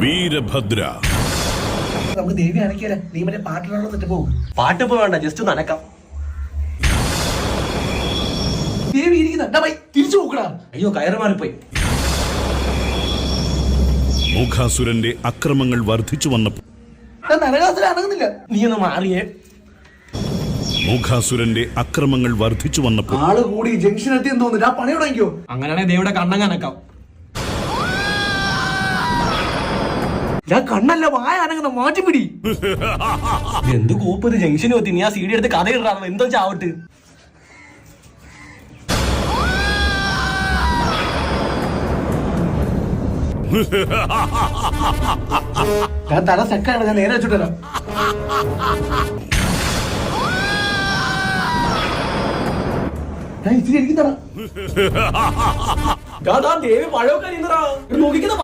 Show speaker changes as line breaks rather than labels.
വീരഭദ്ര.
നമുക്ക് ദേവി അനക്കിയാലോ? നീ മറ്റേ പാട്ടിലാണെന്നിട്ട് പോകും.
പാട്ടിപ്പോ വേണ്ട, ജസ്റ്റ് ഒന്ന് അനക്കാം.
ദേവി ഇരിക്കുന്ന തിരിച്ചു നോക്കടാ.
അയ്യോ, കയറ് മാറിപ്പോയി.
മൂകാസുരന്റെ അക്രമങ്ങൾ വർദ്ധിച്ചു വന്നപ്പോൾ
നരകാസുരൻ അനങ്ങുന്നില്ല.
നീ ഒന്ന് മാറിയേ.
മൂകാസുരന്റെ അക്രമങ്ങൾ വർദ്ധിച്ചു വന്നപ്പോൾ
ആള് കൂടി ജംഗ്ഷൻ എത്തിയെന്ന് തോന്നുന്നു. ആ പണി തുടങ്ങിക്കോ.
അങ്ങനെയാണെങ്കിൽ ദേവിയുടെ കണ്ണങ്ങ് അനക്കാം.
ഞാൻ കണ്ണല്ല വായ അനങ്ങുന്ന മാറ്റിപ്പിടി.
എന്ത് കൂപ്പത് ജംഗ്ഷന് എത്തി. നീ ആ സീഡി എടുത്ത് കഥ ഇടാ. എന്തോ ചാവട്ട്.
ഞാൻ തല സെക്കാണ്. ഞാൻ നേരെ വെച്ചിട്ടല്ലോ. ഞാൻ ഇച്ചിരി ഇരിക്കുന്നതാ.
ദേവി പഴമൊക്കെ നോക്കിക്കുന്ന